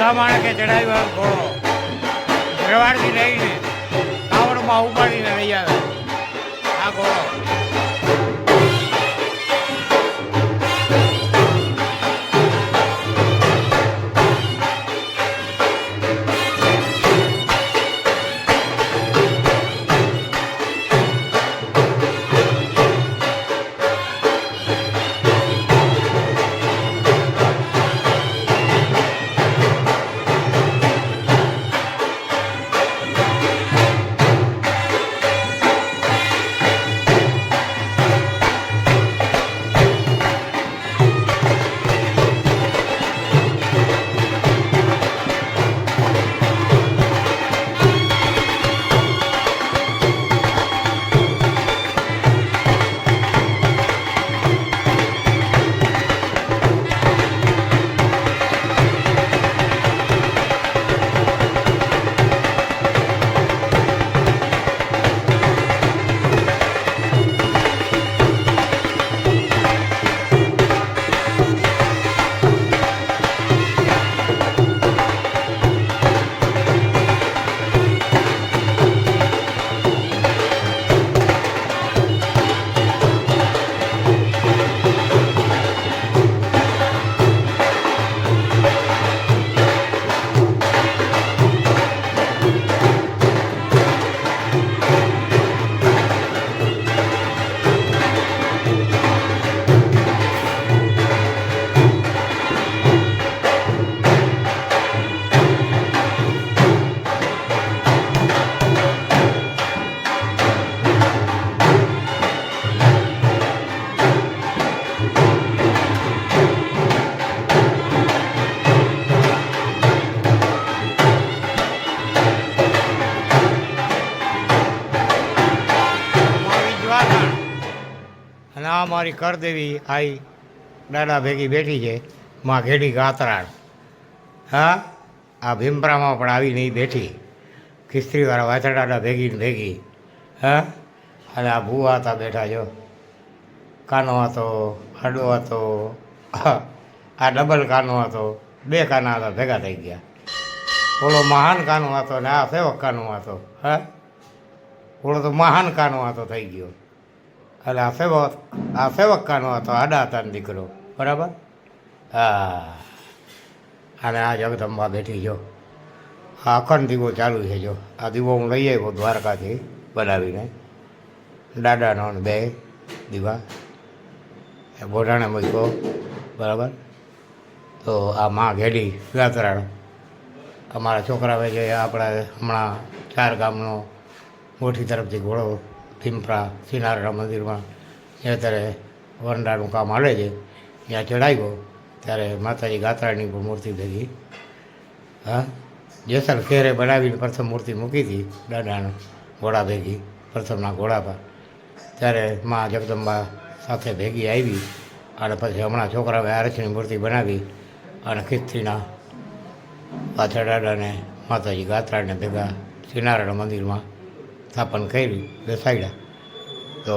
ચોથા માણસે ચડાવ્યો ઘોડો ભરવાડથી લઈને કાવડમાં ઉપાડીને લઈ આવે આ ઘોડો. અને આ મારી કરદેવી આઈ દાદા ભેગી બેઠી છે માં ઘેડી ગાતરાળ. હા, આ ભીમપરામાં પણ આવી નહીં બેઠી ખિસ્ત્રીવાળા વાછડાડા ભેગી ને ભેગી. હા, અને આ ભૂવા હતા બેઠા જો, કાનો હતો, આડો હતો, આ ડબલ કાનો હતો, બે કાના હતા ભેગા થઈ ગયા. ઓલો મહાન કાનો હતો ને આ સેવક કાનો હતો. હા, ઓલો તો મહાન કાનો હતો થઈ ગયો. એટલે આ સેવક કાનો હતો, આડા હતા ને દીકરો. બરાબર. હા, અને આ જગદંબા બેઠી જો, આ અખંડ દીવો ચાલુ છે જો. આ દીવો હું લઈ આવ્યો દ્વારકાથી બનાવીને, દાદાનો ને બે દીવા એ ગોઢાણે મૂક્યો. બરાબર. તો આ માં ઘેડી ગાતરાળ અમારા છોકરાએ જે આપણા હમણાં 4 ગામનો મોટી તરફથી ઘોડો ભીમપરા સિનારા મંદિરમાં અત્યારે વરંડાનું કામ હાલે છે, ત્યાં ચડાવ્યો ત્યારે માતાજી ગાતરાળની પણ મૂર્તિ ભેગી. હા, જેસલ ખેરે બનાવીને પ્રથમ મૂર્તિ મૂકી હતી દાદાના ઘોડા ભેગી, પ્રથમના ઘોડા પર. ત્યારે મા જગદંબા સાથે ભેગી આવી અને પછી હમણાં છોકરાએ આરસની મૂર્તિ બનાવી અને ખિસ્ત્રીના પાછળ દાદાને માતાજી ગાતરાળને ભેગા સિનારાના મંદિરમાં સ્થાપન કર્યું, બેસાડ્યા. તો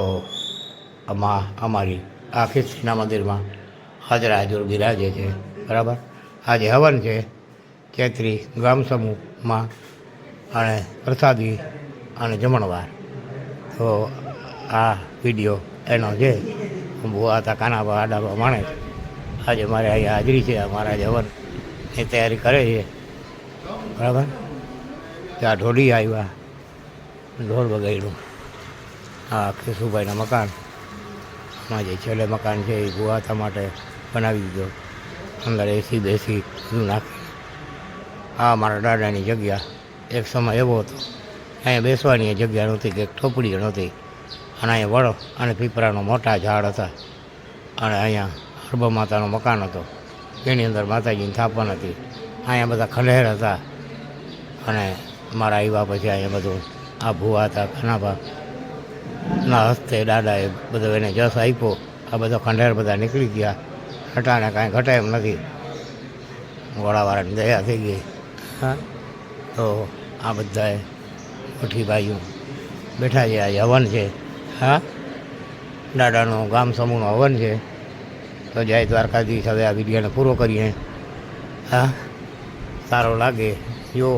આમાં અમારી આ ખિસ્ત્રીના મંદિરમાં હાજરા હજુર બિરાજે છે. બરાબર. આજે હવન છે ચૈત્રી ગામ સમૂહમાં અને પ્રસાદી અને જમણવાર. તો આ વિડીયો એનો છે. ભૂવા હતા કાનાબા આડાબા માણે આજે મારે અહીંયા હાજરી છે. અમારા જ હવનની તૈયારી કરે છે. બરાબર. ત્યાં ઢોલી આવ્યા, ઢોલ વગાડ્યું. આ કેશુભાઈના મકાન માં જે છેલ્લે મકાન છે એ ભૂવાતા માટે બનાવી દીધો, અંદર એસી બેસી બધું નાખી. આ મારા દાદાની જગ્યા એક સમય એવો હતો, અહીંયા બેસવાની જગ્યા નહોતી કે ઠોપડી નહોતી, અને અહીંયા વડો અને પીપળાનો મોટા ઝાડ હતા, અને અહીંયા હરબા માતાનું મકાન હતો, એની અંદર માતાજીની સ્થાપન હતી. અહીંયા બધા ખંડેર હતા, અને મારા આવ્યા પછી અહીંયા બધું આ ભૂવા હતા ખાનાભા ના હસ્તે દાદાએ બધો એને જસ આપ્યો. આ બધો ખંડેર બધા નીકળી ગયા, હટાને કાંઈ ઘટે એમ નથી, ઘોડાવાળાની દયા થઈ ગઈ. હા, તો આ બધાએ મોટી ભાઈઓ બેઠા છે. આ હવન છે. હા, દાદાનો ગામ સમૂહનો હવન છે. તો જય દ્વારકાધીશ. હવે આ વિડીયોને પૂરો કરીએ. હા, સારો લાગે જો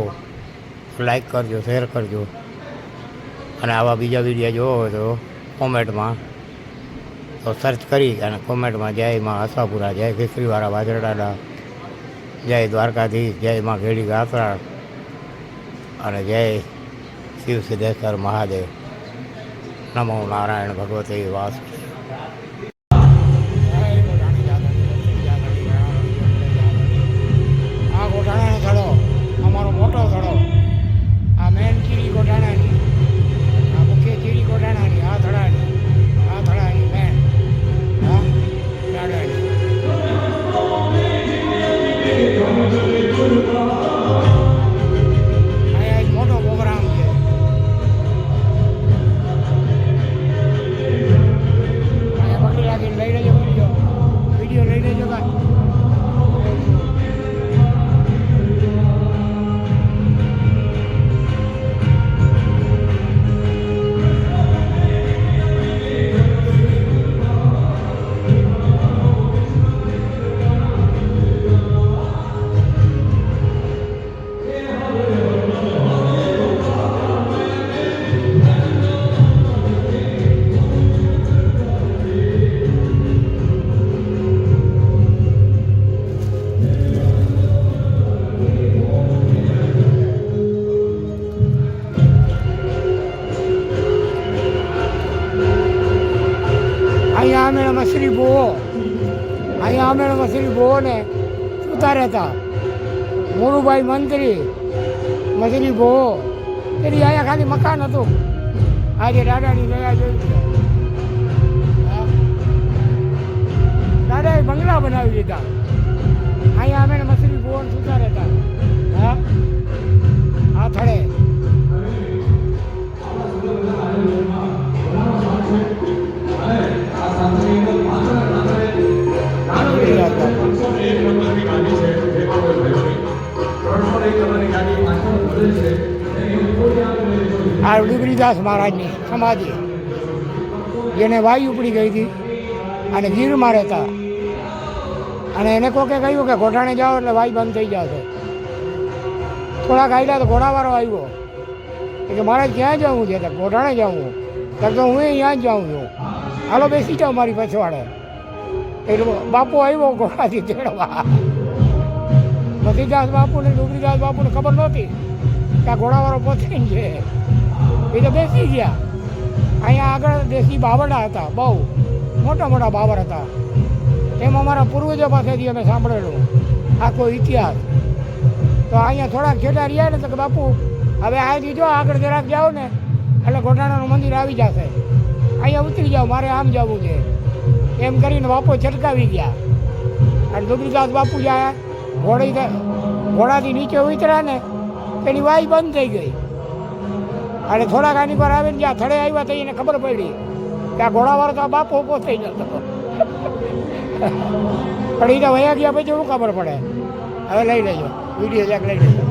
લાઈક કરજો, શેર કરજો, અને આવા બીજા વિડીયો જોવો હોય તો કોમેન્ટમાં તો સર્ચ કરી અને કોમેન્ટમાં જય માં આશાપુરા, જય ખીચડીવાળા વાજરડાડા, જય દ્વારકાધીશ, જય માં ઘેડી ગાત્રાળ અને જય શિવ સિદ્ધેશ્વર મહાદેવ. નમો નારાયણ ભગવતે વાસ. આ ગોઠાણાનો થડો અમારો મોટો થડો, આ મેન ચીરી ગોઠાણાની, આ મુખ્ય ચીરી ગોઠાણાની, આ થડાની, આ થડાની મેન, હા દાડાની. અહીંયા એક મોટો પ્રોગ્રામ છે. અહીંયા પકડી રાખીને લઈ લેજો વિડીયો લઈ લેજો કાંઈ. અહીંયા આમેળામાં શ્રી ભુવો, અહીંયા આમેળામાં શ્રી ભુવોને સુતા રહેતા મોરુભાઈ મંત્રી શ્રી ભુવો. તેથી અહીંયા ખાલી મકાન હતું. આજે દાદાની દયા જોઈ છે. દાદાએ બંગલા બનાવી દીધા. અહીંયા આમેળામાં શ્રી ભુવોને સુતા રહેતા. હા આ થડે આ ડુગરીદાસ મહારાજની સમાધિ, જેને વાયુ ઉપડી ગઈ હતી અને ગીરમાં રહેતા, અને એને કોકે કહ્યું કે ઘોટાણે જાઓ એટલે વાયુ બંધ થઈ જશે. થોડાક આવ્યા તો ઘોડાવાળો આવ્યો કે મારે ક્યાં જવું છે? ઘોટાણે જવું તો હું અહીંયા જ જાઉં છું, હાલો બેસી જાઓ મારી પછવાડે. એટલે બાપુ આવ્યો ઘોડાથી તેડવા. મસીદાસ બાપુને ડુગરીદાસ બાપુને ખબર નહોતી કે આ ઘોડાવાળો પોતે છે. એ તો બેસી ગયા. અહીંયા આગળ દેશી બાવડા હતા, બહુ મોટા મોટા બાવર હતા. એમાં અમારા પૂર્વજો પાસેથી અમે સાંભળેલું આખો ઇતિહાસ. તો અહીંયા થોડાક છેટા રહ્યા ને તો કે બાપુ હવે અહીંથી જો આગળ જરાક જાઓ ને એટલે ઘોટાણાનું મંદિર આવી જશે, અહીંયા ઉતરી જાઓ, મારે આમ જવું છે. એમ કરીને બાપુ છટકાવી ગયા. અને ડુગરીદાસ બાપુ જ્યાં ઘોડાથી નીચે ઉતર્યા ને એની વાઈ બંધ થઈ ગઈ. અને થોડાક આની પર આવીને જ્યાં થડે આવ્યા તો એને ખબર પડી કે આ ઘોડાવાળો તો બાપુ ઊભો થઈ જતો. પણ એ તો વયા ગયા પછી શું ખબર પડે? હવે લઈ લેજો વિડીયો જ્યાંક લઈ લેજો.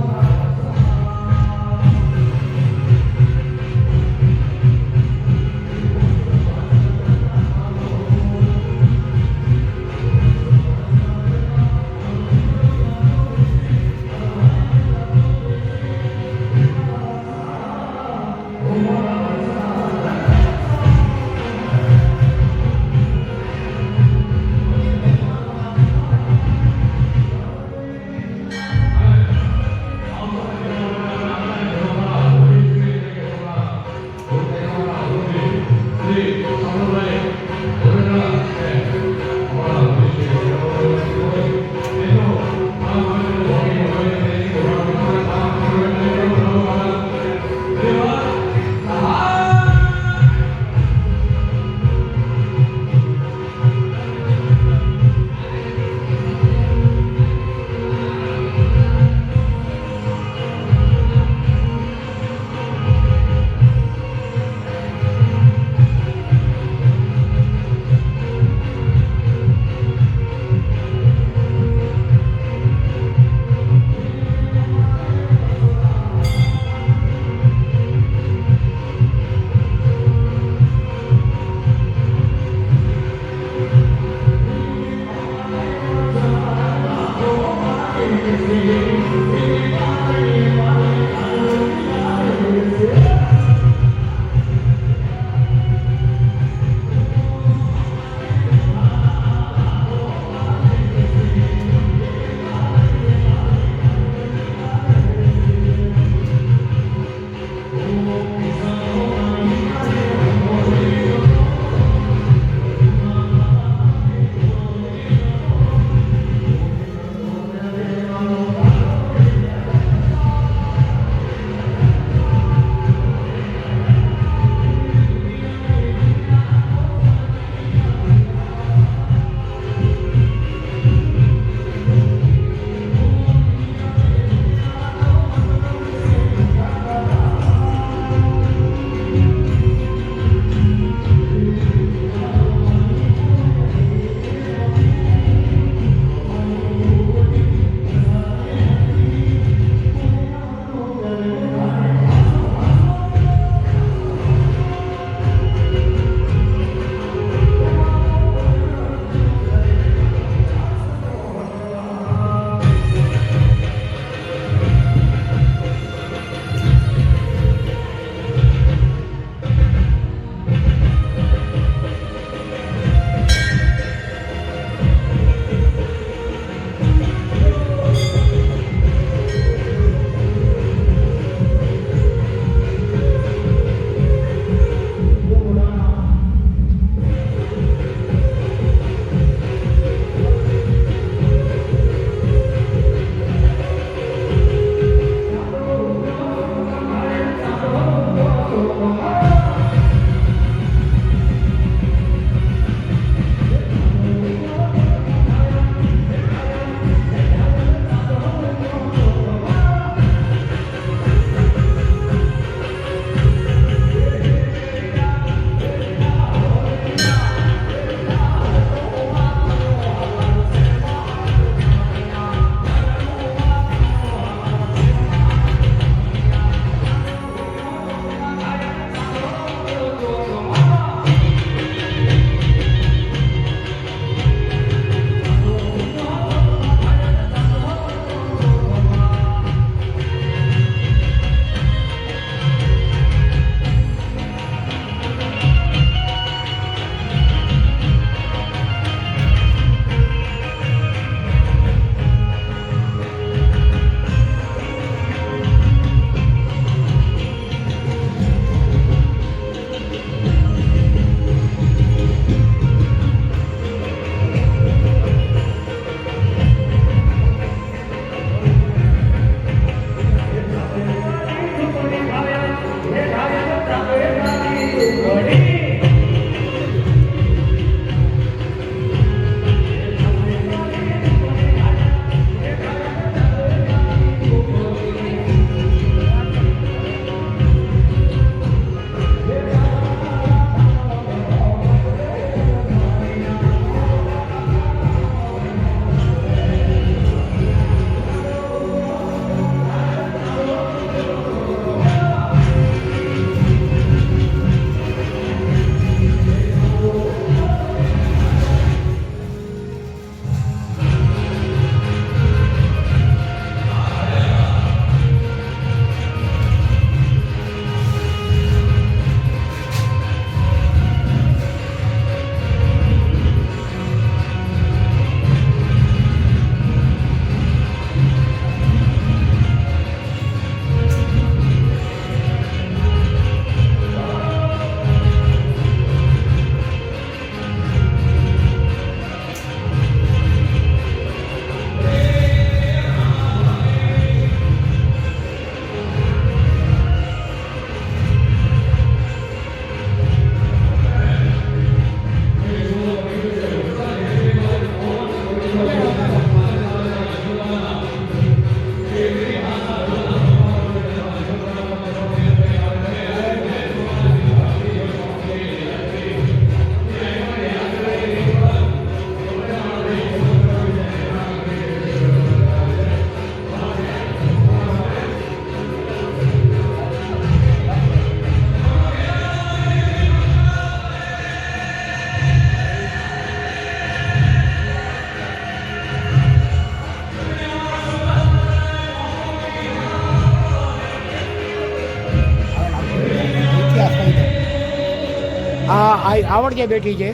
આ આવડ જે બેઠી છે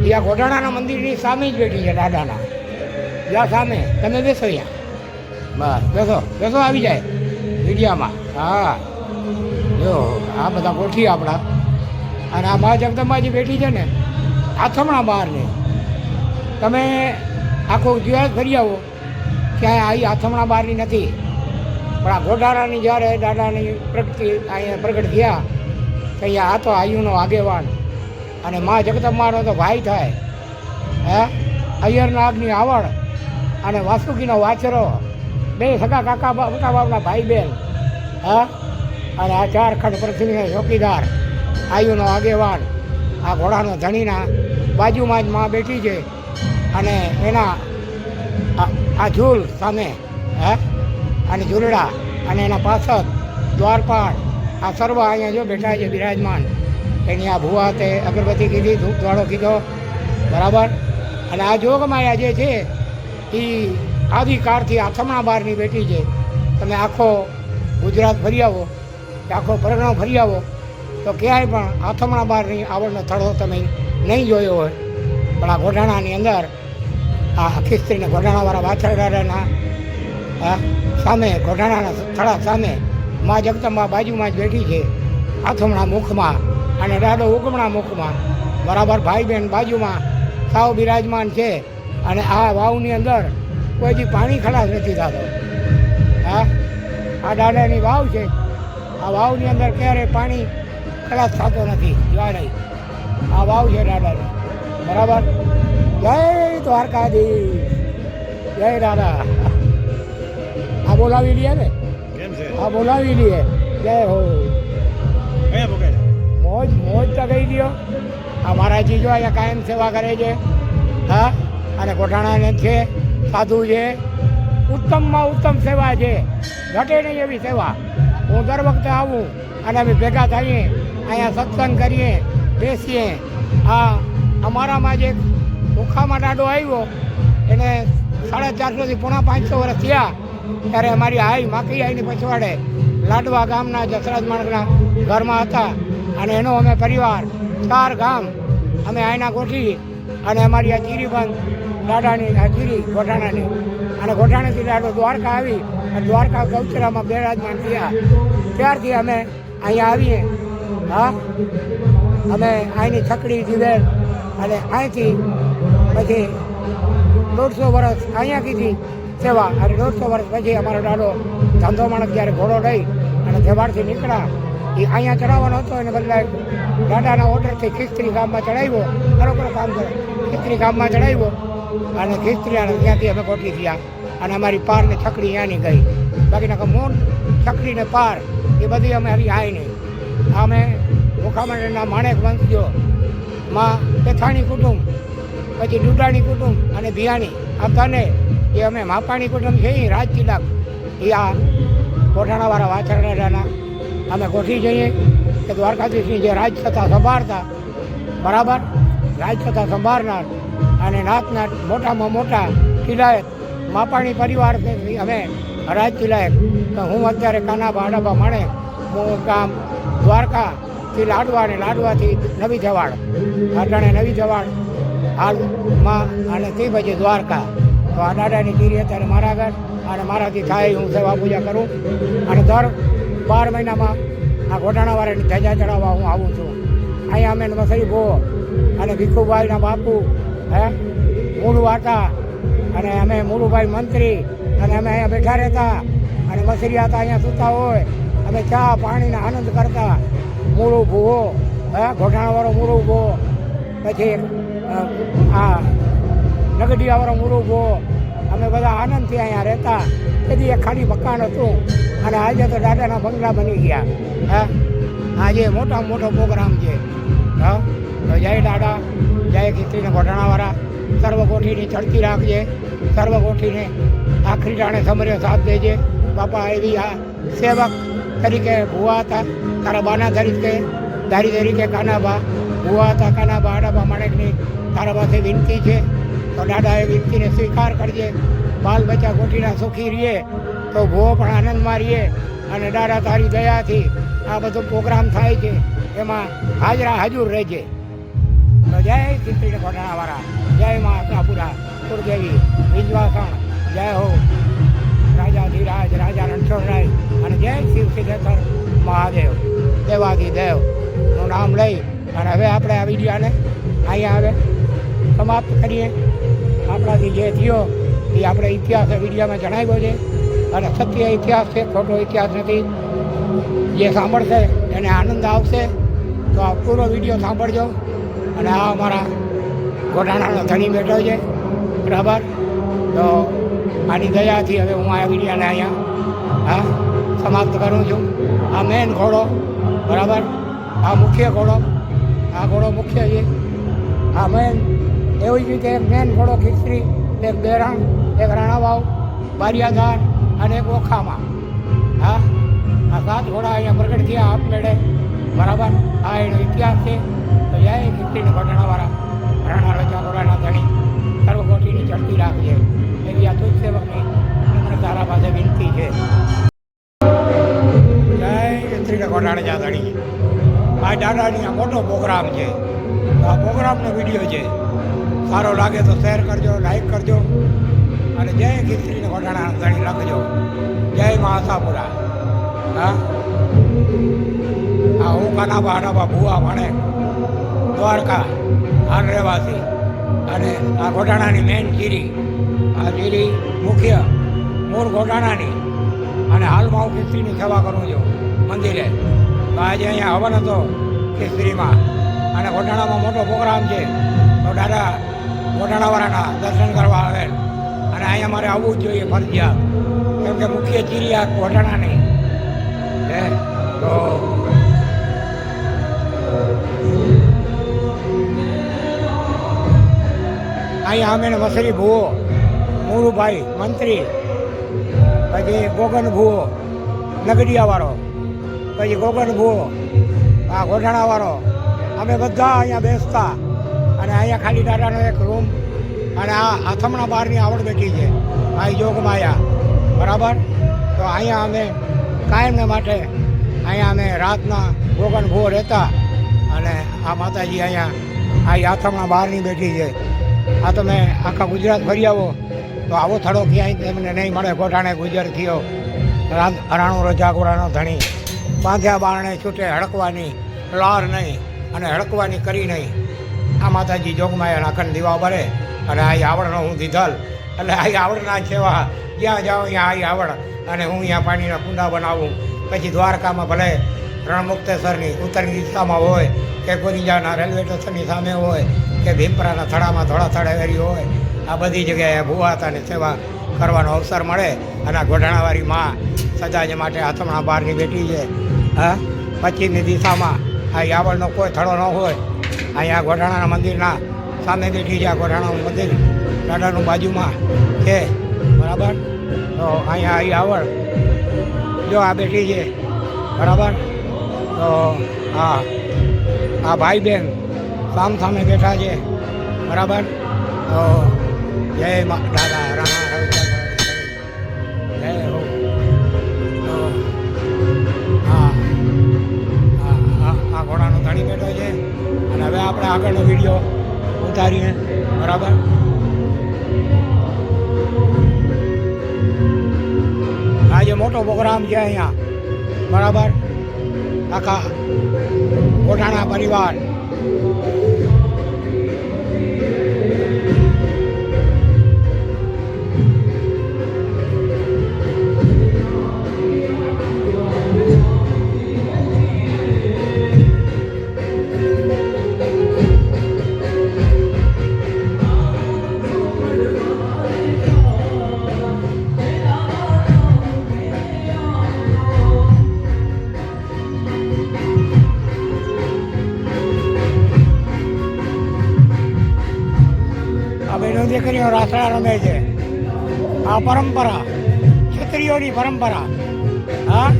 એ આ ગોઢાણાના મંદિરની સામે જ બેઠી છે દાદાના. જ્યાં સામે તમે બેસો અહીંયા, બસ બેસો બેસો, આવી જાય મીડિયામાં. હા જો આ બધા ગોઠી આપણા. અને આ મા જગદંબા જે બેઠી છે ને આથમણા બહારની, તમે આખું ઇતિહાસ ફરી આવો ક્યાંય આવી આથમણા બહારની નથી. પણ આ ગોઢાણાની જ્યારે દાદાની પ્રગતિ અહીંયા પ્રગટ થયા તો અહીંયા આ તો આયુનો આગેવાન અને મા જગદંબાનો તો ભાઈ થાય. હે અય્યર નાગની આવડ અને વાસુકીનો વાછરો, બે સગા કાકા મોટા બાપના ભાઈ બહેન. હા અને આ ઝારખંડ પૃથ્વીના ચોકીદાર, આયુનો આગેવાન, આ ઘોડાનો ધણીના બાજુમાં જ માં બેઠી છે. અને એના આ ઝૂલ સામે, હે અને ઝૂલડા અને એના પાછળ દ્વારપાળ, આ સર્વ અહીંયા જો બેઠા છે બિરાજમાન. એની આ ભુવા તે અગરબત્તી કીધી, ધૂપ ધોળો કીધો, બરાબર. અને આ જોગમાયા જે છે એ આદિકાળથી આથમણા બહારની બેઠી છે. તમે આખો ગુજરાત ફરી આવો કે આખો પરગણો ફરી આવો તો ક્યાંય પણ આથમણા બહારની આવડનો થડો તમે નહીં જોયો હોય. પણ આ ગોઢાણાની અંદર આ ખિસ્ત્રીને ગોઢાણાવાળા વાછરડાના સામે, ગોઢાણાના થડા સામે મા જગદંબા બાજુમાં જ બેઠી છે, આથમણા મુખમાં અને દાદો ઉગમણા મુખમાં, બરાબર. ભાઈ બહેન બાજુમાં સાવ બિરાજમાન છે. અને આ વાવની અંદર કોઈથી પાણી ખલાસ નથી થતો. હા આ દાદાની વાવ છે. આ વાવની અંદર ક્યારેય પાણી ખલાસ થતો નથી. જ્વાળાઈ આ વાવ છે દાદાની, બરાબર. જય દ્વારકાધીશ, જય દાદા. આ બોલાવી લઈએ ને, આ બોલાવી લઈએ. જય હો, મોજ મોજ તો કહી દો. આ મારા જીજો અહીંયા કાયમ સેવા કરે છે. હા અને ગોઢાણાને છે, સાધુ છે, ઉત્તમમાં ઉત્તમ સેવા છે, ઘટે નહીં એવી સેવા. હું દર વખતે આવું અને અમે ભેગા થઈએ, અહીંયા સત્સંગ કરીએ, બેસીએ. આ અમારામાં જે ઓખામાં દાડો આવ્યો એને 450 પોણા 500 વર્ષ થયા. ત્યારે અમારી આઈ માખી આઈની પછવાડે લાડવા ગામના જસરાજ માણસના ઘરમાં હતા. અને એનો અમે પરિવાર 4 ગામ અમે આઈના ગોઠવી. અને અમારી આ ચીરીબંધ દાદાની આ ચીરી ગોઢાણાની, અને ગોઢાણાથી દાદો દ્વારકા આવી અને દ્વારકા ગૌચરામાં બિરાજમાન થયા. ત્યારથી અમે અહીંયા આવીએ. હા અમે અહીંની છકડી જીવેલ અને અહીંથી પછી 150 વર્ષ અહીંયા કીધી સેવા. અને 150 વર્ષ પછી અમારો દાદો ધંધો માણસ જ્યારે ઘોડો લઈ અને જેવાડથી નીકળ્યા, એ અહીંયા ચડાવવાનો હતો. એને બદલે દાદાના ઓર્ડરથી ખિસ્ત્રી ગામમાં ચડાવ્યો. બરોબર કામ કરે, ખિસ્ત્રી ગામમાં ચડાવ્યો અને ખિસ્ત્રી ત્યાંથી અમે ગોઠવી થયા. અને અમારી પારને છકડી ત્યાંની ગઈ. બાકીના મૂળ છકડીને પાર એ બધી અમે હરી આવી નહીં. અમે મુખામંડળના માણેક વંશજો, માં પેથાણી કુટુંબ, પછી ડુડાણી કુટુંબ અને ભિયાણી, આ તને એ અમે માપાણી કુટુંબ છે. એ રાજ તિલક એ આ ગોઢાણાવાળા વાછરડાના અમે ગોઠવી જઈએ કે દ્વારકાધીશની જે રાજસત્તા સંભાળતા, બરાબર, રાજસત્તા સંભાળનાર અને નાતના મોટામાં મોટા તિલાયક માપાણી પરિવાર અમે રાજ તિલાયક. તો હું અત્યારે કાનાબા આડાબા માણે હું ગામ દ્વારકાથી લાડવા અને લાડવાથી નવી જવાડ, અટાણે નવી જવાડ હાલમાં અને તે પછી દ્વારકા. તો આ દાદાની ચીરી અત્યારે મારા આગળ અને મારાથી થાય હું સેવા પૂજા કરું. અને દર 12 મહિનામાં આ ગોઢાણાવાળાની ધજા ચડાવવા હું આવું છું. અહીંયા અમે મસરી ભો અને ભીખુભાઈના બાપુ, હે મૂળવાટા, અને અમે મૂળુભાઈ મંત્રી, અને અમે અહીંયા બેઠા રહેતા. અને મસરિયા હતા અહીંયા સૂતા હોય, અમે ચા પાણીનો આનંદ કરતા. મૂળું ભૂવો, હે ગોઢાણાવાળો મૂળું ભૂવો, પછી આ નગડિયાવાળો મૂળું ભૂવો, અમે બધા આનંદથી અહીંયા રહેતા. તેથી એક ખાલી મકાન હતું અને આજે તો દાદાના બંગલા બની ગયા. હા આજે મોટામાં મોટો પ્રોગ્રામ છે. હા તો જય દાદા, જય ખિસ્ત્રીને ગોઢાણાવાળા. સર્વકોઠીની ચડતી રાખજે, સર્વકોઠીને આખરી ટાણે સમર્ય સાથ દેજે. બાપા એવી આ સેવક તરીકે ભુવા હતા, તારા બાના તરીકે દારી તરીકે કાનાબા ભુવા હતા. કાનાબા આડાબા માણેકની તારા પાસે વિનંતી છે. તો દાદા એ વિનંતીને સ્વીકાર કરજે. બાલ બચ્ચા કોઠીના સુખી રહીએ તો ભુવો પણ આનંદમાં રહીએ. અને દાદા તારી દયાથી આ બધો પ્રોગ્રામ થાય છે એમાં હાજરા હાજર રહેજે. તો જય ખીચડી ગોટાણાવાળા, જય મા આશાપુરા કુળદેવી વિંજવાસણ, જય હો રાજા ધીરાજ રાજા રણછોડરાય, અને જય શિવ સિદ્ધેશ્વર મહાદેવ દેવાધિદેવનું નામ લઈ અને હવે આપણે આ વિડીયાને અહીંયા હવે સમાપ્ત કરીએ. આપણાથી જે થયો એ આપણે ઇતિહાસ વિડીયામાં જણાવ્યો છે, અને સત્ય ઇતિહાસ છે, ખોટો ઇતિહાસ નથી. જે સાંભળશે એને આનંદ આવશે, તો આ પૂરો વિડીયો સાંભળજો. અને આ અમારા ગોટાણાનો ધણી બેઠો છે, બરાબર. તો આની દયાથી હવે હું આ વિડીયાને અહીંયા સમાપ્ત કરું છું. આ મેન ઘોડો, બરાબર, આ મુખ્ય ઘોડો, આ ઘોડો મુખ્ય છે. આ મેન એવી જ રીતે એક મેન ઘોડો ખીચડી, એક બેરણ, એક રાણાવાવ, બારિયાધાર અને એક ઓખામાં. આ 7 ઘોડા અહીંયા પ્રગટ થયા આપમેળે, બરાબર. આ એનો ઇતિહાસ છે. તો જય ખીચડીને ગોટાણાવાળા, રાણા રજા ઘોડાના ધણી, સર્વકોટીની ચડતી રાખજે એવી આ તુજ સેવકની એમને તારા પાસે વિનંતી છે. જય ખીચડીને ગોટાણા ધણી. આ દાદાની આ મોટો પ્રોગ્રામ છે. આ પ્રોગ્રામનો વિડીયો છે. સારો લાગે તો શેર કરજો, લાઈક કરજો, અને જય ખીચડીને ગોટાણા ધણી લખજો. જય મા આશાપુરા. હા, હું કાનાબા ભુવા માણે દ્વારકા હાલ રહેવાસી, અને આ ગોટાણાની મેન જીરી, આ જીરી મુખ્ય મૂળ ગોટાણાની, અને હાલમાં હું ખીચડીની સેવા કરું છું મંદિરે. તો આજે અહીંયા હવન હતો ખીચડીમાં, અને ગોટાણામાં મોટો પ્રોગ્રામ છે. તો દાદા ગોટાણાવાળાના દર્શન કરવા આવેલ, અને અહીંયા મારે આવવું જ જોઈએ ફરજિયાત, કેમ કે મુખ્ય જીરી આ ગોટાણાની છે. તો અહીંયા અમે વસરી ભૂવો, મુરુભાઈ મંત્રી, પછી ગોગન ભૂવો નગડિયાવાળો, પછી ગોગન ભૂવો આ ગોટાણાવાળો, અમે બધા અહીંયા બેસતા. અને અહીંયા ખાલી દાદાનો એક રૂમ, અને આ આથમણા બહારની આવડ બેઠી છે, આ જોગમાયા, બરાબર. તો અહીંયા અમે કાયમને માટે અહીંયા અમે રાતના ગોગન ભૂવો રહેતા, અને આ માતાજી અહીંયા આ આથમણા બહારની બેઠી છે. આ તમે આખા ગુજરાત ફરી આવો તો આવો થડો ક્યાંય તમને નહીં મળે. ગોટાણે ગુજર થયો, રાણો રજાગોરાનો ધણી, બાંધ્યા બારણે છૂટે હડકવાની લાર નહીં, અને હડકવાની કરી નહીં. આ માતાજી જોગમાયા અખંડ દીવા ભરે, અને આ આવડનો હું દીધલ, એટલે આ આવડના સેવા જ્યાં જાઓ અહીંયા આ આવડ, અને હું અહીંયા પાણીના કુંડા બનાવું. પછી દ્વારકામાં ભલે રણમુક્તેશ્વરની ઉત્તરની દિશામાં હોય, કે ગોરીજાના રેલવે સ્ટેશનની સામે હોય, કે ભીમપરાના થડામાં થોડા થડેવેરી હોય, આ બધી જગ્યાએ ભુવાતાની સેવા કરવાનો અવસર મળે. અને આ ગોટાણાવાળી માં સદાજ માટે આથમણા બહારની બેઠી છે. હા, પશ્ચિમની દિશામાં આ યાવળનો કોઈ થડો ન હોય, અહીંયા ગોટાણાના મંદિરના સામે બેઠી છે. આ ગોટાણાનું મંદિર દાદાનું બાજુમાં છે, બરાબર. તો અહીંયા આ યાવળ જો આ બેઠી છે, બરાબર. તો આ ભાઈ બહેન સામે બેઠા છે, બરાબર. તો જય દાદા રાણા જય હો. તો આ ઘોડાનો ધણી બેઠો છે, અને હવે આપણે આગળનો વિડીયો ઉતારીએ, બરાબર. આજે મોટો પ્રોગ્રામ છે અહીંયા, બરાબર. આખા ગોટાણા પરિવાર દીકરીઓ રાસડા રમે છે. આ પરંપરા ક્ષત્રિયોની પરંપરા, હા,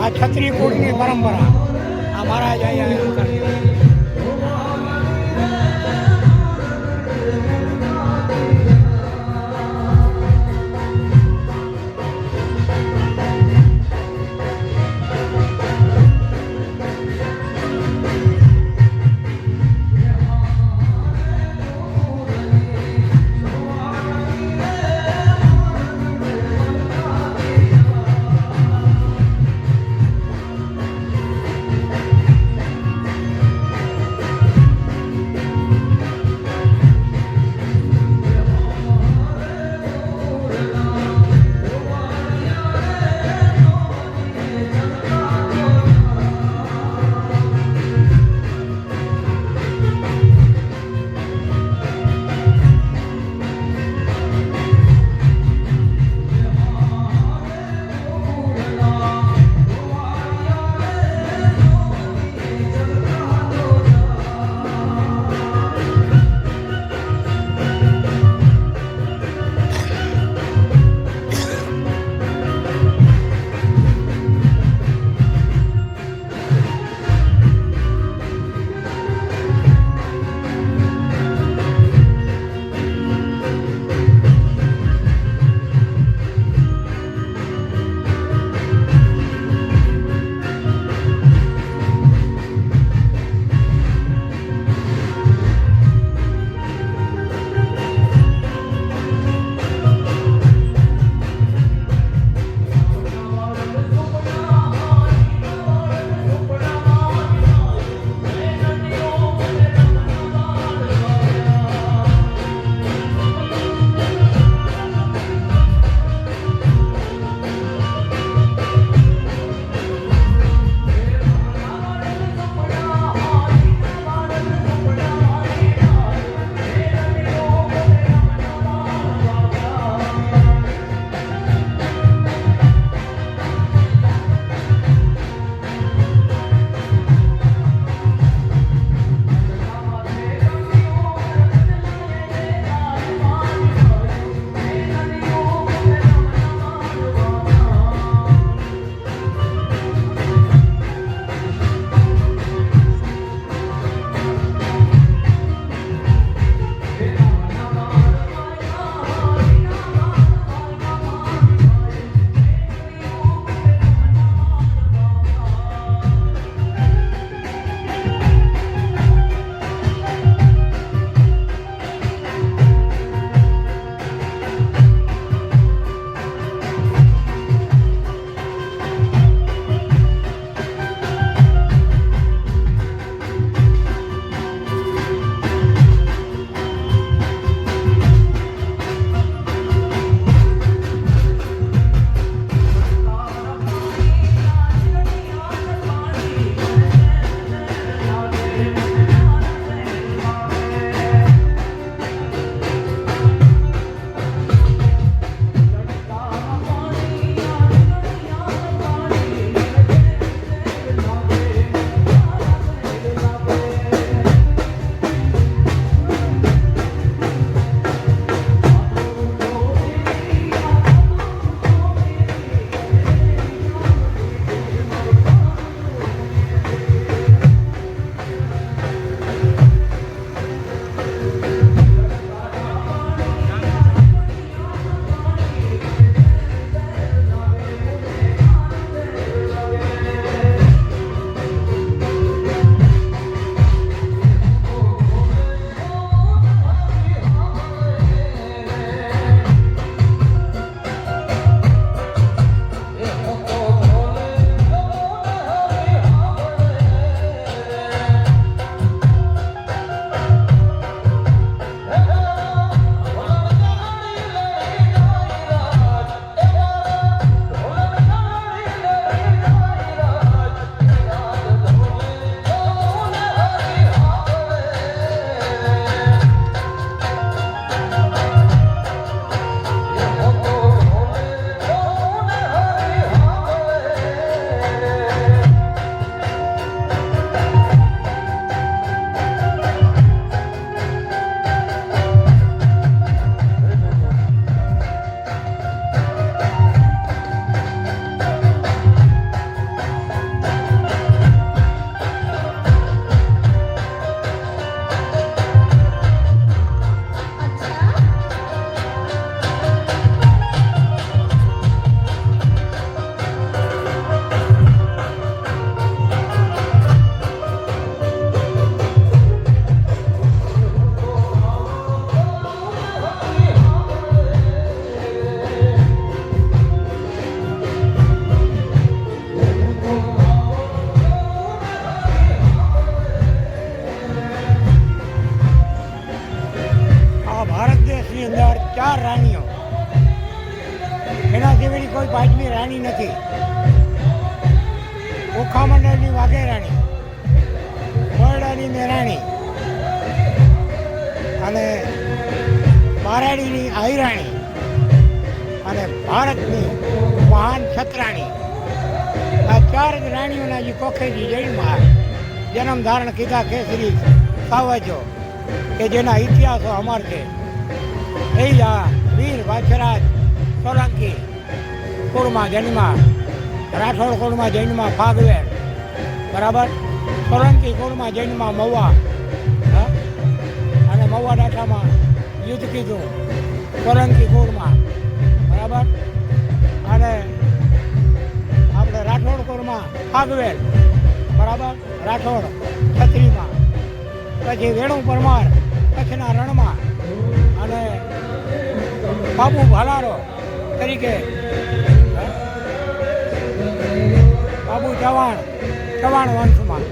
આ ક્ષત્રિય કુળની પરંપરા. આ મહારાજ અહીંયા પાંચમી રાણી નથી. ઓખા મંડળની વાઘે રાણી, બરડાની મેરાણી અને બારાડીની આઈરાણી અને ભારતની મહાન છત્રાણી. આ ચાર જ રાણીઓના જે કોખેજી જૈનમાં જન્મ ધારણ કીધા કેસરી સાવજો કે જેના ઇતિહાસો અમર છે. એ જ આ વીર વાછરાજ સોલંકી કુળમાં જન્મા, રાઠોડ કુળમાં જન્મા ફાગવેર, બરાબર, સોલંકી કુળમાં જન્મા મહુવા, અને મહુવા દાઠામાં યુદ્ધ કીધું સોલંકી કુળમાં, બરાબર, અને આપણે રાઠોડ કુળમાં ફાગવેર, બરાબર, રાઠોડ છત્રીમાં, પછી વેણુ પરમાર કચ્છના રણમાં, અને બાબુ ભાલારો તરીકે બાબુ ચવાણ વંશમાં.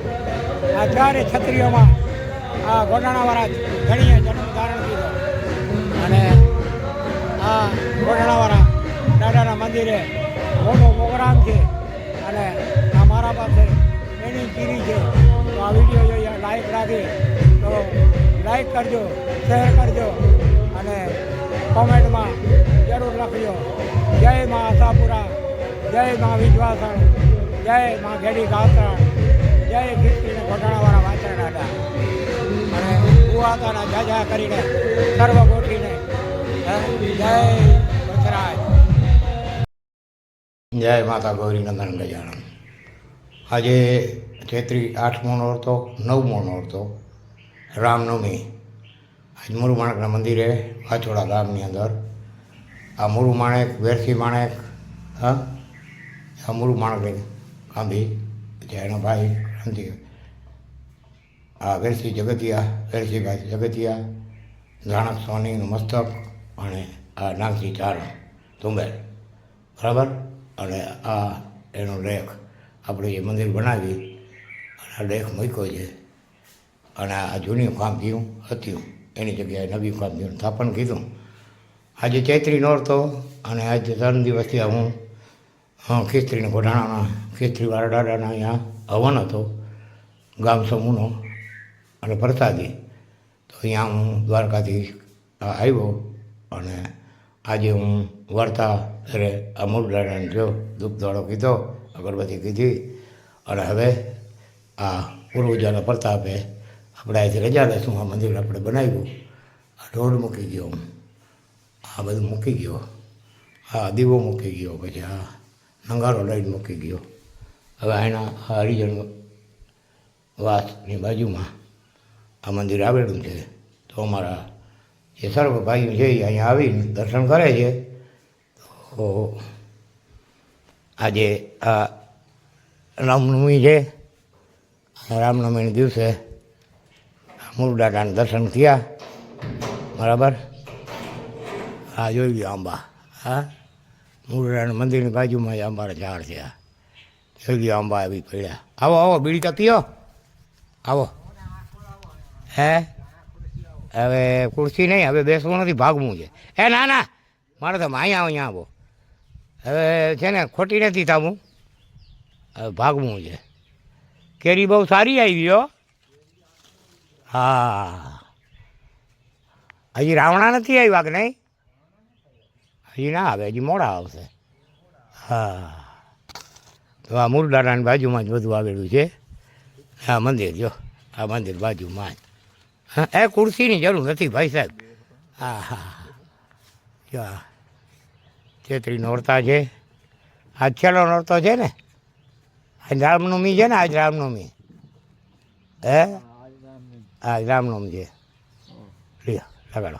આ ચારે છત્રીઓમાં આ ગોડાણાવાળા ધણીએ જન્મ ધારણ કીધો. અને આ ગોડાણાવાળા દાદાના મંદિરે મોટો પ્રોગ્રામ છે. અને આ મારા પાસે એની ચીરી છે. તો આ વિડીયો જોઈએ લાઈક રાખી તો લાઈક કરજો, શેર કરજો અને કોમેન્ટમાં જરૂર લખજો. જય મા આશાપુરા, જય મા વિજવાસણ, જય મા ઘેડી ગાત્રણ, જય કીર્તિને ઘોટાણાવાળા વાંચણ દાદા. અને કુવાતાના જાજા કરીને સર્વ ગોઠીને જય વચરાજ. જય માતા ગૌરી નંદન ગજાનન. આજે ચૈત્રી 8મો નોરતો 9મો નોરતો રામનવમી. આજ મુરુ માણેકના મંદિરે વાછોડા ગામની અંદર આ મુરુ માણેક, વેરસી માણેક, આ મુરુ માણેકની કાંભી જે એનો ભાઈ ક્રાંતિ, આ વેરસી જગતિયા, વેરસીભાઈ જગતિયા, ધાણક સોનીનું મસ્તક અને આ નાગજી ચારણ તુંબેલ, બરાબર. અને આ એનો લેખ આપણે જે મંદિર બનાવી અને આ લેખ મૂક્યો છે. અને આ જૂની કામગીરું હતી એની જગ્યાએ નવી કામગીરું સ્થાપન કીધું. આજે ચૈત્રી નોરતો અને આજે 3 દિવસથી હું ખીસ્ત્રીને ઘોડાણાના ખીસ્ત્રીવાળા દાદાના અહીંયા હવન હતો ગામ સમૂહનો અને પ્રસાદી. તો અહીંયા હું દ્વારકાથી આવ્યો અને આજે હું વર્તા અરે અમૂલ દાદાને જો દુઃખદોડો કીધો, અગરબત્તી કીધી. અને હવે આ પૂર્વજાના પ્રતાપે આપણે અહીંથી રજા લઈશું. આ મંદિર આપણે બનાવ્યું, આ ઢોળ મૂકી ગયો, આ બધું મૂકી ગયો, આ દીવો મૂકી ગયો, પછી આ નંગારો લઈને મૂકી ગયો. હવે એના આ હરિજન વાસની બાજુમાં આ મંદિર આવેલું છે. તો અમારા જે સર્વ ભાઈઓ છે એ અહીંયા આવીને દર્શન કરે છે. તો આજે આ રામનવમી છે. રામનવમીના દિવસે મુરુ દાદાના દર્શન થયા, બરાબર. આ જોઈ લો આંબા, હા, મુરુ દાદાના મંદિરની બાજુમાં જ આંબાના ઝાડ છે. આ જોઈ લો આંબા આવી પડ્યા. આવો આવો, બીડી તો પીઓ, આવો. હે હવે ખુરશી નહીં, હવે બેસવું નથી, ભાગવું છે. ના ના, મારે તો અહીંયા આવો. હવે છે ને ખોટી નથી થવું, હવે ભાગવું છે. કેરી બહુ સારી આવી હો. હા, હજી રાવણા નથી આવ્યા કે નહીં? હજી ના આવે, હજી મોડા આવશે. હા, તો આ મુરુ દાદાની બાજુમાં જ બધું આવેલું છે. હા મંદિર જો, આ મંદિર બાજુમાં જ. હા, એ ખુરશીની જરૂર નથી ભાઈ સાહેબ. હા હા, જો ચૈત્રી નોરતા છે. આજ છેલ્લો નોરતો છે ને, આજ રામનવમી છે ને, આજ રામનવમી. હે આજ રામનવમી છે. લ્યો લગાડો.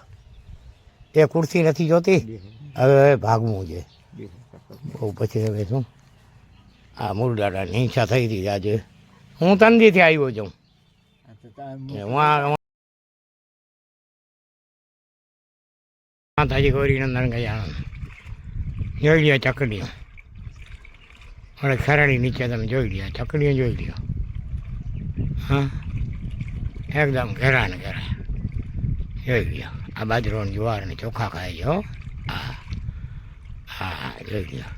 એ ખુરશી નથી જોતી, હવે ભાગવું છે. બહુ પછી હવે શું, આ મુરુ દાદાની હિંસા થઈ હતી આજે. હું તંદીથી આવ્યો છું. માતાજી ગૌરી નંદન ગયા જોઈ લ્યો ચકડીઓ. હવે ખરાડી નીચે તમે જોઈ લ્યો, ચકડીઓ જોઈ લ્યો. હા, એકદમ ઘેરા ને ઘેરા જોઈ લ્યો. આ બાજરો ને જુવાર ને ચોખા ખાય છે. હો હા હા, જોઈ લ્યો.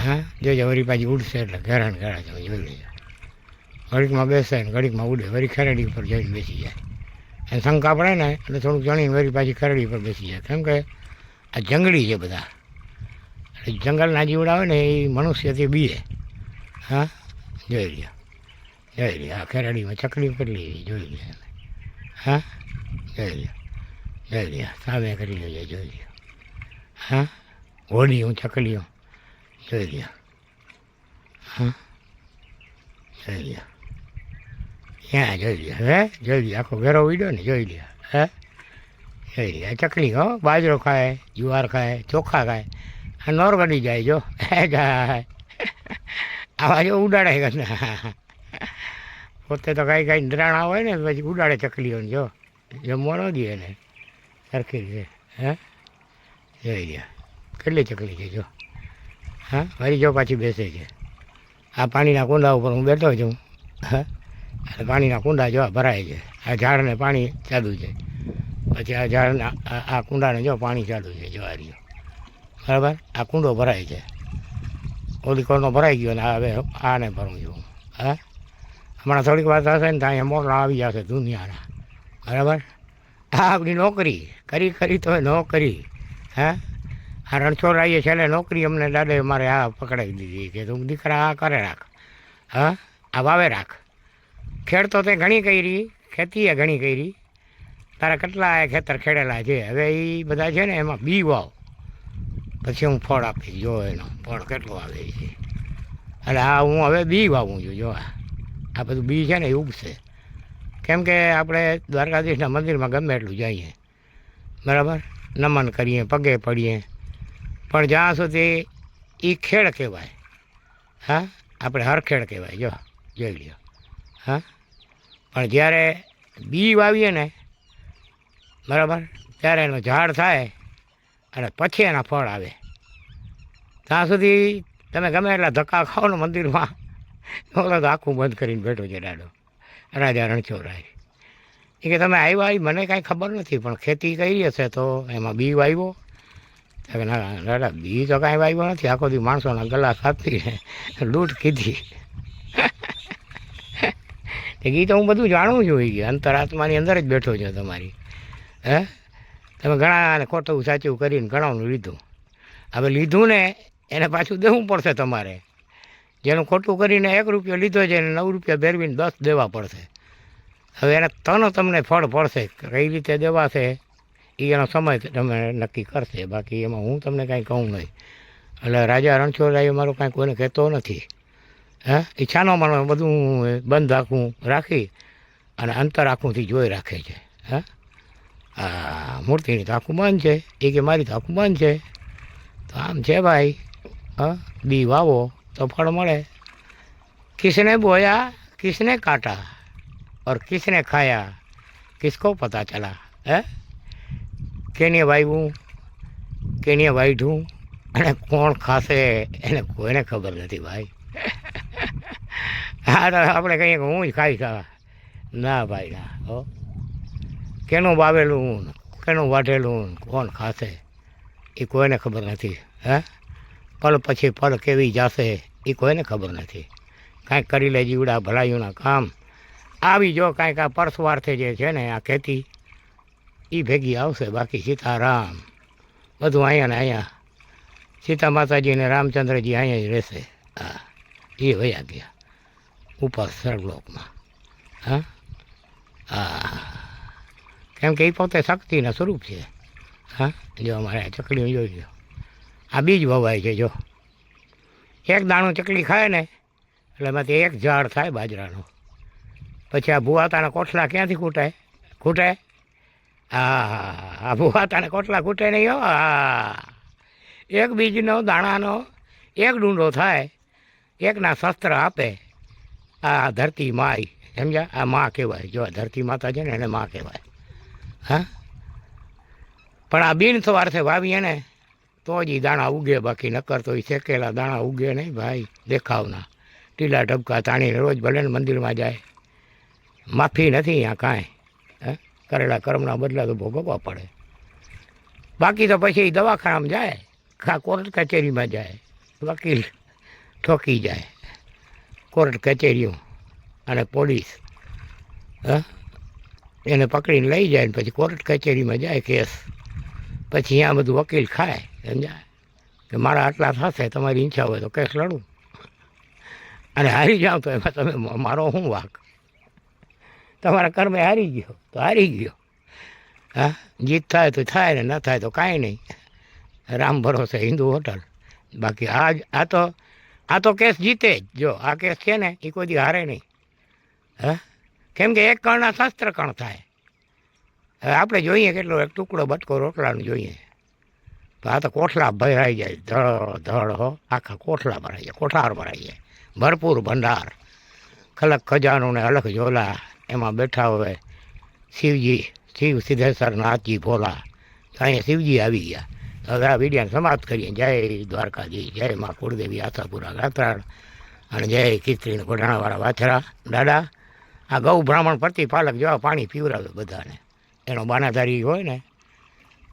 હા જોજો વળી પાછી ઉડશે એટલે ઘેરાણ ઘેરા તમે જોઈ લેજો. ઘડીકમાં બેસે ને ઘડીકમાં ઉડે, વળી ખરેડી ઉપર જઈને બેસી જાય. અને શંકા પડે ને એટલે થોડુંક જાણીને વળી પાછી ખરેડી પર બેસી જાય. કેમ કે આ જંગલી છે બધા, એટલે જંગલના જીવડા હોય ને એ મનુષ્યથી બીએ. હા જોઈ લ્યો, જોઈ લ્યો આ ખરેડીમાં ચકલી કેટલી જોઈ લ્યો. હા જોઈ લ્યો, જોઈ લ્યો સામે કરી લેજો, જોઈ લ્યો. હા હોડીયું ચકલીઓ જોઈ લ્યો. હા જોઈ લ્યો, ક્યાં જોઈ લ્યો, હે જોઈ લ્યો આખો ઘેરો ઉડ્યો ને, જોઈ લ્યો. હે જોઈ લ્યો ચકલી હો, બાજરો ખાય, જુવાર ખાય, ચોખા ખાય, આ નોરગડી જાય જો જાય આવા જો ઉડાડે ઘરના. પોતે તો કાંઈ કાંઈ નિરાણા હોય ને પછી ઉડાડે ચકલીઓને, જો જમવા ન દે ને સરખી છે. હે જોઈ લ્યો કેટલી ચકલી છે જો. હા વળી જો પાછી બેસે છે. આ પાણીના કુંડા ઉપર હું બેઠો છું. હા અને પાણીના કુંડા જો ભરાય છે. આ ઝાડને પાણી ચાલુ છે, પછી આ ઝાડના આ કુંડાને જો પાણી ચાલુ છે, જો આ રહ્યો બરાબર. આ કુંડો ભરાય છે, ઓલી કોરનો ભરાઈ ગયો ને હવે આને ભરું છું. હા હમણાં થોડીક વાર થશે ને તો અહીંયા મોરલા આવી જશે દુનિયાના, બરાબર. આ આપણી નોકરી કરી કરી તો નોકરી. હા આ રણછોડરાઈએ છેલ્લે નોકરી અમને દાદે મારે આ પકડાવી દીધી કે તું દીકરા આ કરે રાખ, હા આ વાવે રાખ. ખેડ તો તે ઘણી કરી, ખેતીએ ઘણી કરી, તારા કેટલા ખેતર ખેડેલા છે, હવે એ બધા છે ને એમાં બી વાવ, પછી હું ફળ આપીશ. જો એનો ફળ કેટલો આવે છે. એટલે આ હું હવે બી વાવું છું. જો આ બધું બી છે ને એ ઉગશે. કેમ કે આપણે દ્વારકાધીશના મંદિરમાં ગમે એટલું જઈએ, બરાબર, નમન કરીએ, પગે પડીએ, પણ જ્યાં સુધી એ ખેડ કહેવાય. હા આપણે હરખેડ કહેવાય, જો જોઈ લ્યો. હા પણ જ્યારે બી વાવીએ ને, બરાબર, ત્યારે એનો ઝાડ થાય અને પછી એના ફળ આવે. ત્યાં સુધી તમે ગમે એટલા ધક્કા ખાઓ ને મંદિરમાં, ઓલો તો આખું બંધ કરીને બેઠો છે દાડો રાજા રણછોડરાય. એ કે તમે આવ્યા મને કાંઈ ખબર નથી, પણ ખેતી કરી હશે તો એમાં બી વાવ્યો? કે ના દાદા બી તો કાંઈ વાવ્યો નથી, આખો દી માણસોના ગલા કાપીને લૂંટ કીધી. એ ગીત હું બધું જાણું છું. એ અંતરાત્માની અંદર જ બેઠો છું તમારી. હે તમે ઘણાને ખોટું સાચું કરીને ઘણાનું લીધું, હવે લીધું ને એને પાછું દેવું પડશે તમારે. જેનું ખોટું કરીને 1 રૂપિયો લીધો છે એને 9 રૂપિયા ભેરવીને 10 દેવા પડશે. હવે એને તમને ફળ પડશે, કઈ રીતે દેવાશે એ એનો સમય તમે નક્કી કરશે, બાકી એમાં હું તમને કાંઈ કહું નહીં. એટલે રાજા રણછોડરાય મારું કાંઈ કોઈને કહેતો નથી. હા ઈચ્છાનો મને બધું બંધ આખું રાખી અને અંતર આખુંથી જોઈ રાખે છે. હા આ મૂર્તિની તો આખું બંધ છે, એ કે મારી તો આખું બંધ છે. તો આમ છે ભાઈ. હા બી વાવો તો ફળ મળે. કિસને બોયા કિસને કાટા और किसने खाया किसको पता चला. है કેને વાવ્યું કેને વાઢ્યું અને કોણ ખાશે એને કોઈને ખબર નથી ભાઈ. હા તો આપણે કહીએ કે હું જ ખાઈ ખા, ના ભાઈ ના. હો કેનું વાવેલું કેનું વાઢેલું કોણ ખાશે એ કોઈને ખબર નથી. હે પલ પછી પલ કેવી જશે એ કોઈને ખબર નથી. કાંઈક કરી લે જીવડા ભલાઈઓના કામ. આવી જો કાંઈક આ પરસવાર્થે જે છે ને આ ખેતી એ ભેગી આવશે, બાકી સીતારામ બધું અહીંયા ને અહીંયા. સીતા માતાજી ને રામચંદ્રજી અહીંયા જ રહેશે. હા એ વયા ગયા ઉપર સ્વર્ગલોકમાં. હા હા કેમ કે એ પોતે શક્તિના સ્વરૂપ છે. હા જો અમારે ચકલીઓ જોઈ લો, આ બીજ વવાય છે. જો એક દાણું ચકલી ખાય ને એટલે એમાંથી એક ઝાડ થાય બાજરાનો. પછી આ ભુવાતાના કોઠલા ક્યાંથી ખૂટે? હા ભુવાતાને કોઠલા ખૂટે નહીં હો. હા એક બીજનો દાણાનો એક ડુંડો થાય, એકના શસ્ત્ર આપે આ ધરતી માય. સમજ્યા? આ માં કહેવાય. જો ધરતી માતા છે ને એને માં કહેવાય. હા પણ આ બિન સવારથી વાવીએ ને તો જ એ દાણા ઉગે, બાકી નકર તો એ શેકેલા દાણા ઉગે નહીં ભાઈ. દેખાવના ટીલા ઢબકા તાણીને રોજ ભલે ને મંદિરમાં જાય, માફી નથી અહીંયા કાંઈ. હે કરેલા કર્મના બદલા તો ભોગવવા પડે. બાકી તો પછી દવાખાનામાં જાય, કોર્ટ કચેરીમાં જાય, વકીલ ઠોકી જાય. કોર્ટ કચેરીઓ અને પોલીસ એને પકડીને લઈ જાય ને પછી કોર્ટ કચેરીમાં જાય કેસ. પછી અહીંયા બધું વકીલ ખાય, સમજાય કે મારા આટલા થશે, તમારી ઈચ્છા હોય તો કેસ લડું, અને હારી જાઓ તો એમાં તમે મારો શું વાંક? તમારા કર્મે હારી ગયો તો હારી ગયો. હા, જીત થાય તો થાય ને ન થાય તો કાંઈ નહીં. રામ ભરોસે હિન્દુ હોટલ. બાકી આ તો કેસ જીતે જ. જો આ કેસ છે ને એ કોઈ દી હારે નહીં. હા, કેમ કે એક કણના શસ્ત્ર કણ થાય. હવે આપણે જોઈએ કેટલો એક ટુકડો બટકો રોટલાનું જોઈએ તો આ તો કોઠલા ભરાઈ જાય, ધડ ધડ હો, આખા કોઠલા ભરાઈ જાય, કોઠાર ભરાઈ જાય, ભરપૂર ભંડાર, ખલક ખજાનો ને અલગ ઝોલા. એમાં બેઠા હોય શિવજી, શિવ સિદ્ધેશ્વર નાથજી ભોલા. તો અહીંયા શિવજી આવી ગયા. હવે આ વિડીયાને સમાપ્ત કરીએ. જય દ્વારકાજી, જય મા કુળદેવી આશાપુરા ગાત્રાળ, અને જય ખીચડીને ઘોડાણાવાળા વાછરા દાદા. આ ગૌ બ્રાહ્મણ પ્રતિપાલક જેવા પાણી પીવરાવે બધાને. એનો બાનાધારી હોય ને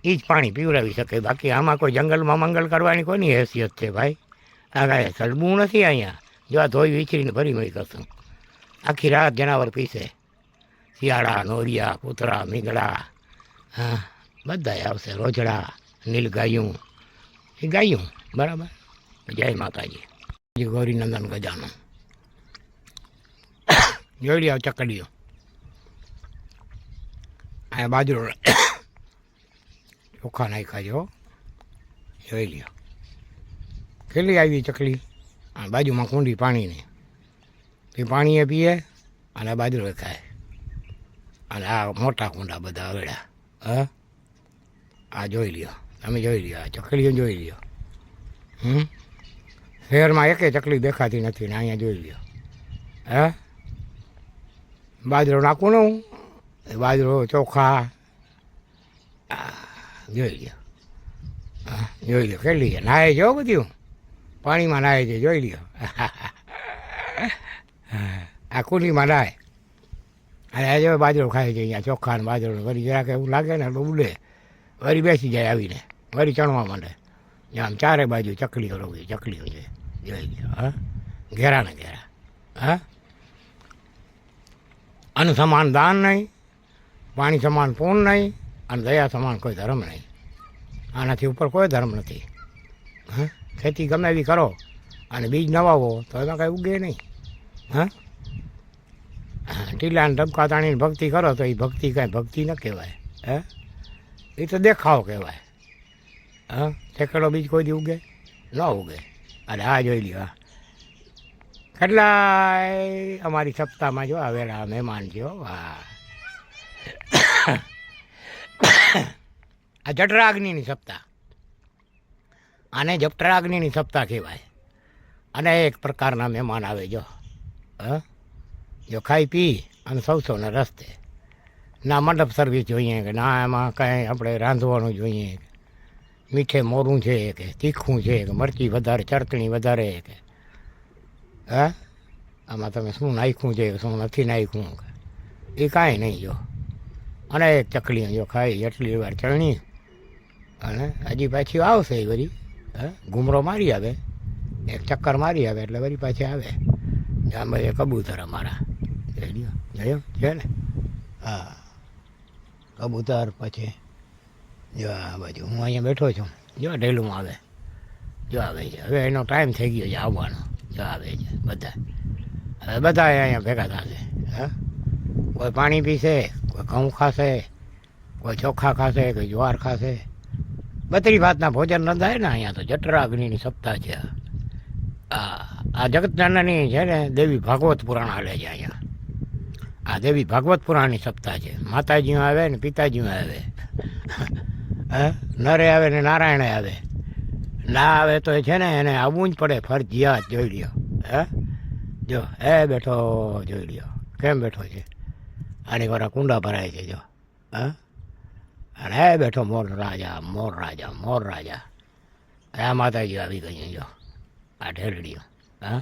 એ જ પાણી પીવડાવી શકે. બાકી આમાં કોઈ જંગલમાં મંગલ કરવાની કોઈની હેસિયત છે ભાઈ? આ કાંઈ સલબું નથી અહીંયા. જો આ ધોઈ વિચરીને ભરી મળી કરશું. આખી રાત જનાવર પીસે. શિયાળા, નોરિયા, કૂતરા, મીંગડા, હા બધાય આવશે. રોજડા, નીલગાયું, એ ગાયું બરાબર. જય માતાજી. ગૌરીનંદન ગજાનો જોઈ લ્યો ચકડીઓ. આ બાજરો ચોખ્ખા નાખ્યા જો, જોઈ લ્યો કેટલી આવી ચકલી. આ બાજુમાં કુંડી પાણીની, એ પાણીએ પીએ અને બાજરો ખાય. અને આ મોટા કુંડા બધા અવેડા. હા, આ જોઈ લ્યો, તમે જોઈ લ્યો, આ ચકલીઓ જોઈ લ્યો. શહેરમાં એકે ચકલી દેખાતી નથી ને અહીંયા જોઈ લ્યો. હા, બાજરો નાખું ને હું, બાજરો ચોખા જોઈ લ્યો. હા જોઈ લ્યો કેટલી છે. નાહે જો બધું પાણીમાં નાહે છે, જોઈ લ્યો. આ કુંડીમાં નાહે. અને આજે બાજરો ખાય છે અહીંયા, ચોખ્ખા ને બાજરો. વળી જરાક એવું લાગે ને તો ઉડે, વળી બેસી જાય આવીને, વળી ચણવા માંડે. આમ ચારે બાજુ ચકલીઓ રોવી, ચકલીઓ છે, જોઈ લ્યો. હા, ઘેરા ને ઘેરા. હા, અન્ન સમાન દાન નહીં, પાણી સમાન પૂન નહીં, અને દયા સમાન કોઈ ધર્મ નહીં. આનાથી ઉપર કોઈ ધર્મ નથી. હા, ખેતી ગમે એવી કરો અને બીજ નવાવો તો એમાં કાંઈ ઉગે નહીં. હા, ટીલાને ધબકા તાણીને ભક્તિ કરો તો એ ભક્તિ કાંઈ ભક્તિ ન કહેવાય. હે, એ તો દેખાવ કહેવાય. હા, સેકડો બીજ કોઈ દી ઉગે ન ઉગે. અને આ જોઈ લ્યો, કેટલાય અમારી સપ્તાહમાં જો આવેલા મહેમાન છે. વાહ, આ જઠરાગ્નિની સપ્તાહ, આને જઠરાગ્નિની સપ્તાહ કહેવાય. અને એક પ્રકારના મહેમાન આવે જો. હા, જો ખાઈ પી અને સૌને રસ્તે. ના મંડપ સર્વિસ જોઈએ કે ના એમાં કાંઈ આપણે રાંધવાનું જોઈએ, મીઠે મોરું છે કે તીખું છે કે મરચી વધારે, ચટણી વધારે કે હા આમાં તમે શું નાખ્યું છે શું નથી નાખ્યું એ કાંઈ નહીં. જો અને એક ચકલી જો ખાઈ એટલી વાર ચરણી અને હજી પાછી આવશે એ બધી. હા, ઘૂમરો મારી આવે, એક ચક્કર મારી આવે એટલે વળી પાછી આવે. આમ બધે કબૂતર અમારા જોયો છે ને. હા, કબૂતર પછી જો આ બાજુ હું અહીંયા બેઠો છું. જો ઢેલું આવે, જો આવે છે. હવે એનો ટાઈમ થઈ ગયો છે આવવાનો. જો આવે છે બધા. હવે બધા અહીંયા ભેગા થશે. હા, કોઈ પાણી પીશે, કોઈ ઘઉં ખાશે, કોઈ ચોખા ખાશે, કોઈ જ્વાર ખાશે. બધી ભાતના ભોજન ન થાય ને અહીંયા તો. જઠરાગ્નિની સપ્તાહ છે. આ જગતજનની છે ને દેવી ભાગવત પુરાણ હાલે છે અહીંયા. આ દેવી ભાગવત પુરાણની સપ્તાહ છે. માતાજીઓ આવે ને પિતાજીઓ આવે. હા, નરે આવે ને નારાયણે આવે. ના આવે તો છે ને એને આવવું જ પડે ફરજિયાત. જોઈ લ્યો. હે, જો એ બેઠો જોઈ લ્યો કેમ બેઠો છે. આની વાળા કુંડા ભરાય છે જો. હા, અને એ બેઠો મોર રાજા, મોર રાજા, મોર રાજા. આ માતાજી આવી ગઈ જો. આ ઢેરડીઓ. હા,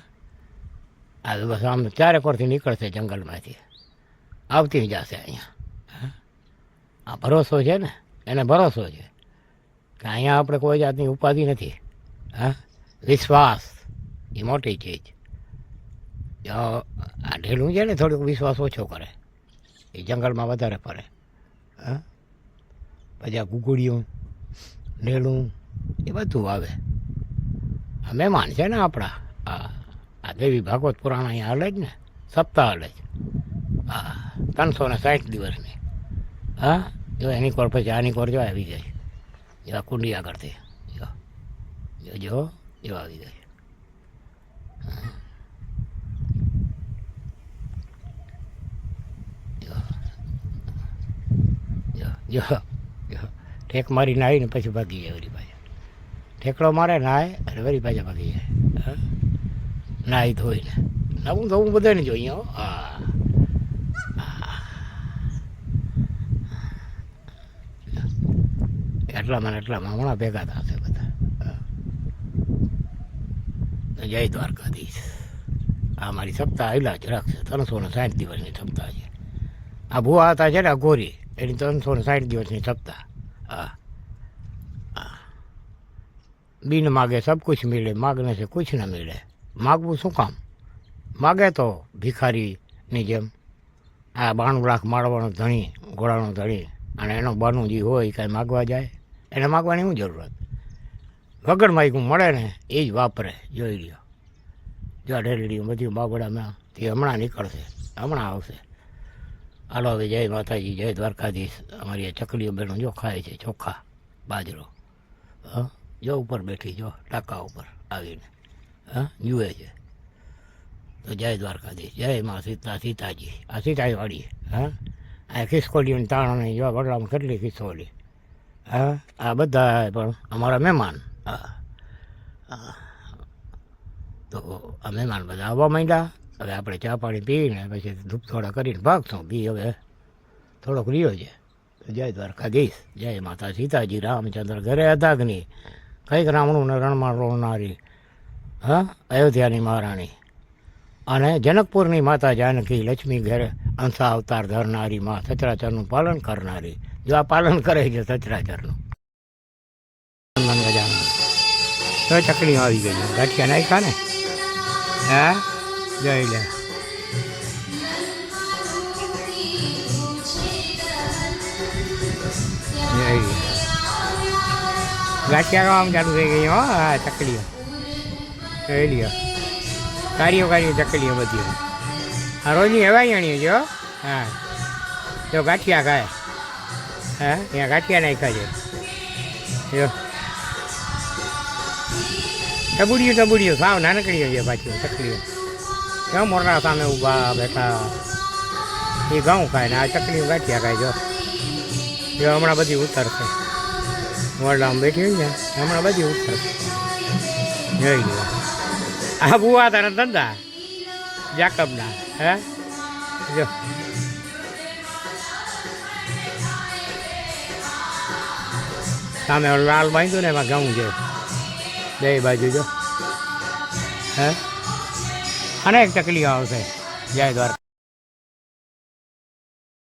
આ બસ આમ ચારે કોરથી નીકળશે જંગલમાંથી, આવતી જશે અહીંયા. હા, આ ભરોસો છે ને, એને ભરોસો છે કે અહીંયા આપણે કોઈ જાતની ઉપાધિ નથી. હા, વિશ્વાસ એ મોટી ચીજ. જો આ ઢેલું છે ને થોડુંક વિશ્વાસ ઓછો કરે, એ જંગલમાં વધારે ફરે. હા, પછી આ કુકડીયું ઢેલું એ બધું આવે. આ મહેમાન છે ને આપણા. આ દેવી ભાગવત પુરાણ અહીંયા હાલે જ ને, સપ્તાહ હાલે જ. હા, 360 દિવસની. હા, જો એની કોર પછી આની કોર જો આવી જાય, જો કુંડી આગળથી જો જો જો આવી ગઈ. જો જો ઠેક મારીને આવીને પછી ભાગી જાય વળી પાછા. ઠેકડો મારે નાય અને વળી પાછા ભાગી જાય. નાહી ધોઈને નવું ધોવું બધાને જોઈએ. હા, એટલામાં હમણાં ભેગા થશે બધા. જય દ્વારકાધીશ. આ મારી સપ્તાહ આવેલા જ રાખશે. 360 દિવસની સપ્તાહ છે. આ ભૂવા હતા છે ને ગોરી, એની 360 દિવસની સપ્તાહ. હા, બિન માગે સબ કુછ મિલે, માગને છે કુછ ન મિલે. માગવું શું કામ? માગે તો ભિખારીની જેમ. આ 92 લાખ માળવાનો ધણી, ઘોડાનો ધણી, અને એનો બાનું જે હોય કાંઈ માગવા જાય? એને માગવાની શું જરૂરત? વગર માગ્યું મળે ને એ જ વાપરે. જોઈ લ્યો, જો ઢેરડીઓ બધી બાબડામાં તે હમણાં નીકળશે, હમણાં આવશે. હાલો હવે જય માતાજી, જય દ્વારકાધીશ. અમારી આ ચકલીઓ બહેનો જો ખાય છે ચોખા બાજરો. હા, જો ઉપર બેઠી, જો ટાંકા ઉપર આવીને હા જુએ છે. તો જય દ્વારકાધીશ, જય માં સીતાજી. આ સીતાજીવાળી. હા, આ ખિસકોલીઓની તાણ જો વડલામાં કેટલી ખિસકોલી. હા, આ બધા પણ અમારા મહેમાન. હા, તો આ મહેમાન બધા આવવા માંડ્યા. હવે આપણે ચા પાણી પીને પછી ધૂપ થોડા કરીને ભાગશું. બી હવે થોડોક રહ્યો છે. જય દ્વારકાધીશ, જય માતા સીતાજી. રામચંદ્ર ઘરે હતા કે નહીં? કંઈક રાવણુંને રણમાં રોનારી. હા, અયોધ્યાની મહારાણી અને જનકપુરની માતા જાનકી લક્ષ્મી ઘરે અંશા અવતાર ધરનારી માં, સચરાચરનું પાલન કરનારી. જો આ પાલન કરે છે સચરાચરનું. તો ચકલીઓ આવી ગઈ, ગાંઠિયા નાખ્યા ને. હા, જઈ લે. ગાંઠિયા આમ ચાલુ થઈ ગઈ. હો હા, ચકલીઓ જોઈ લ્યો. કાર્યો ચકલીઓ બધી. આ રોજની હવાઈણીઓ જો. હા, જો ગાંઠિયા ખાય. હા, ત્યાં ગાંઠિયા નાખ્યા છે. જો ટબુડિયું સાવ નાનકડીઓ છે પાછું ચકલીઓ. ક્યાં મોરના સામે ઊભા બેઠા. એ ઘઉં ખાય ને આ ચકલીઓ ગાંઠિયા ખાય. જો હમણાં બધી ઉતરશે. મોરલામાં બેઠી હોય ને હમણાં બધી ઉતરશે. જોઈ લો. આ બુવા તારા ધંધા જાકબના. હે જો સામે લાલ બાંધ્યું ને એમાં ઘઉં છે બે બાજુ. જો હે, અનેક ચકલીઓ આવશે. જય દ્વારકા.